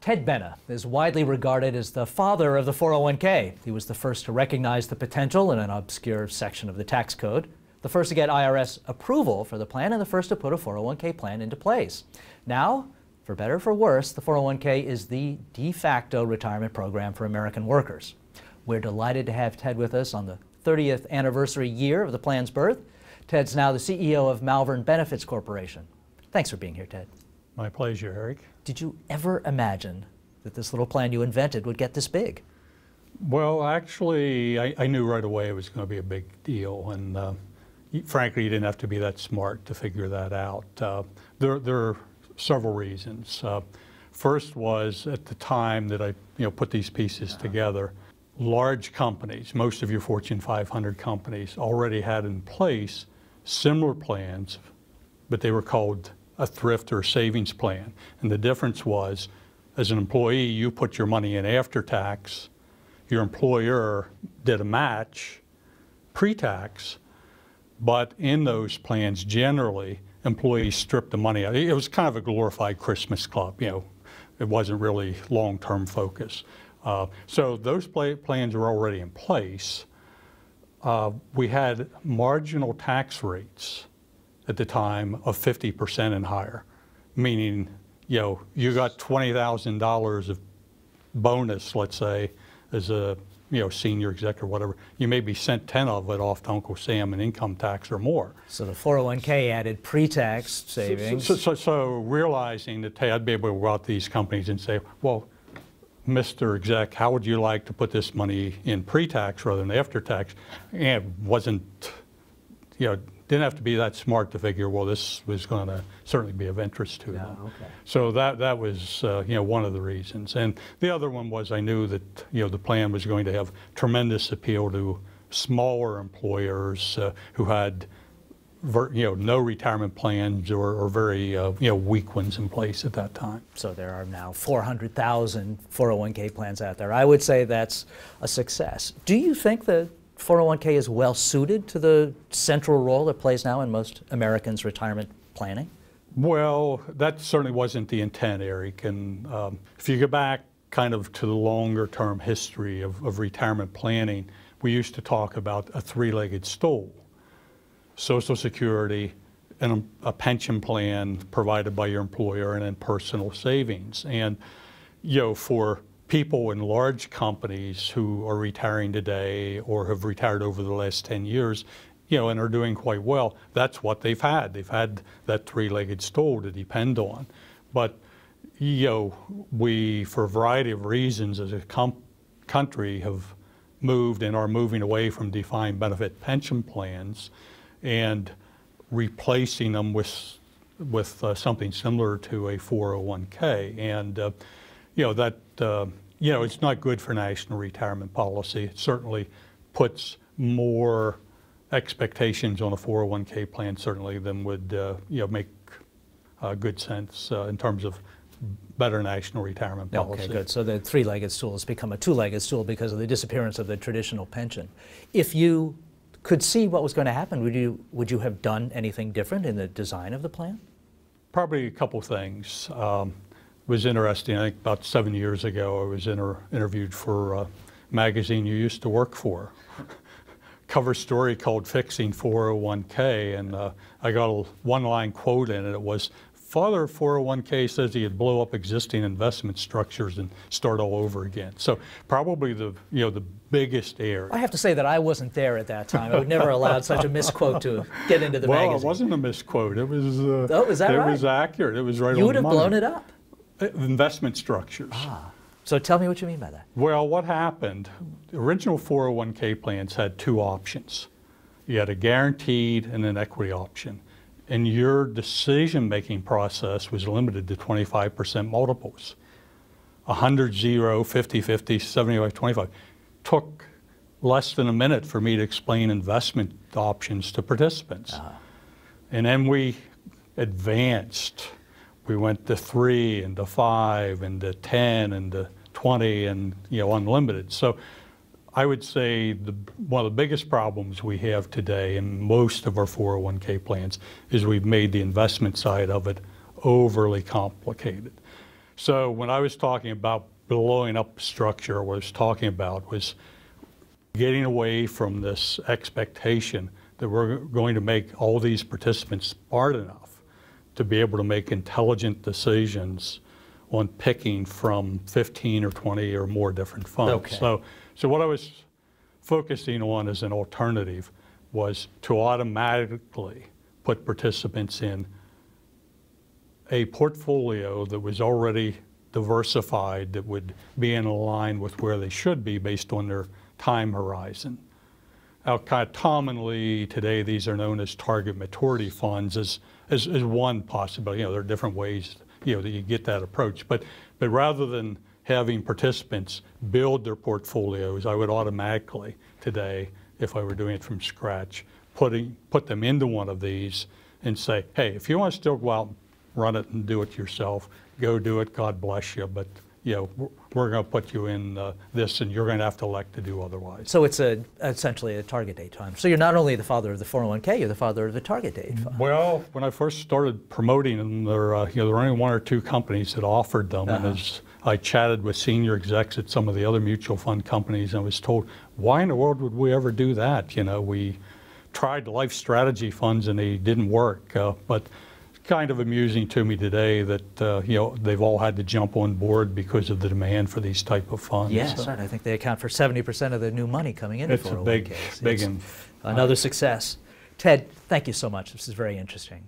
Ted Benna is widely regarded as the father of the 401k. He was the first to recognize the potential in an obscure section of the tax code, the first to get IRS approval for the plan, and the first to put a 401k plan into place. Now, for better or for worse, the 401k is the de facto retirement program for American workers. We're delighted to have Ted with us on the 30th anniversary year of the plan's birth. Ted's now the CEO of Malvern Benefits Corporation. Thanks for being here, Ted. My pleasure, Eric. Did you ever imagine that this little plan you invented would get this big? Well, actually, I knew right away it was going to be a big deal, and frankly, you didn't have to be that smart to figure that out. There are several reasons. First was at the time that I put these pieces together, large companies, most of your Fortune 500 companies, already had in place similar plans, but they were called a thrift or savings plan. And the difference was, as an employee, you put your money in after tax, your employer did a match pre-tax, but in those plans, generally, employees stripped the money out. It was kind of a glorified Christmas club, it wasn't really long-term focus. So those plans were already in place. We had marginal tax rates at the time of 50% and higher, meaning you got $20,000 of bonus, let's say, as a senior executive or whatever. You maybe sent 10 of it off to Uncle Sam in income tax or more. So the 401k added pre-tax savings. So realizing that, hey, I'd be able to go out to these companies and say, well, Mr. Exec, how would you like to put this money in pre-tax rather than after tax? And it wasn't, didn't have to be that smart to figure, well, this was going to certainly be of interest to them. Okay. So that was one of the reasons. And the other one was I knew that the plan was going to have tremendous appeal to smaller employers who had no retirement plans or very weak ones in place at that time. So there are now 400,000 401k plans out there. I would say that's a success. Do you think the 401k is well suited to the central role it plays now in most Americans' retirement planning? Well, that certainly wasn't the intent, Eric. And if you go back kind of to the longer term history of retirement planning, we used to talk about a three-legged stool: Social Security, and a pension plan provided by your employer, and then personal savings. And for people in large companies who are retiring today or have retired over the last 10 years, and are doing quite well, that's what they've had. They've had that three-legged stool to depend on. But, we, for a variety of reasons as a country, have moved and are moving away from defined benefit pension plans and replacing them with something similar to a 401k. And, it's not good for national retirement policy. It certainly puts more expectations on a 401k plan, certainly, than would make good sense in terms of better national retirement policy. Okay, good. So the three-legged stool has become a two-legged stool because of the disappearance of the traditional pension. If you could see what was going to happen, would you have done anything different in the design of the plan? Probably a couple things. It was interesting. I think about 7 years ago, I was interviewed for a magazine you used to work for. Cover story called "Fixing 401k," and I got a one-line quote in it. It was, "Father of 401k says he'd blow up existing investment structures and start all over again." So probably the biggest area. I have to say that I wasn't there at that time. I would never allowed such a misquote to get into the magazine. Well, it wasn't a misquote. It was. Oh, is that right? It was accurate. It was right on the money. You would have blown it up. Investment structures. Ah. So tell me what you mean by that. Well, what happened, the original 401k plans had two options. You had a guaranteed and an equity option. And your decision-making process was limited to 25% multiples. 100, 0, 50, 50, 75, 25. Took less than a minute for me to explain investment options to participants. And then we advanced. We went to 3 and to 5 and to 10 and to 20 and unlimited. So I would say one of the biggest problems we have today in most of our 401k plans is we've made the investment side of it overly complicated. So when I was talking about blowing up structure, what I was talking about was getting away from this expectation that we're going to make all these participants smart enough to be able to make intelligent decisions on picking from 15 or 20 or more different funds. Okay. So what I was focusing on as an alternative was to automatically put participants in a portfolio that was already diversified, that would be in line with where they should be based on their time horizon. Now, kind of commonly today, these are known as target maturity funds as one possibility. There are different ways that you get that approach. But rather than having participants build their portfolios, I would automatically today, if I were doing it from scratch, put them into one of these and say, hey, if you want to still go out and run it and do it yourself, go do it, God bless you, but we're going to put you in this, and you're going to have to elect to do otherwise. So it's essentially a target date fund. So you're not only the father of the 401k, you're the father of the target date fund. Well, when I first started promoting them, there were only one or two companies that offered them, and as I chatted with senior execs at some of the other mutual fund companies, I was told, why in the world would we ever do that? We tried life strategy funds and they didn't work, but kind of amusing to me today that they've all had to jump on board because of the demand for these type of funds. Yes, right. I think they account for 70% of the new money coming into 401ks. It's a big It's another success. Ted, thank you so much. This is very interesting.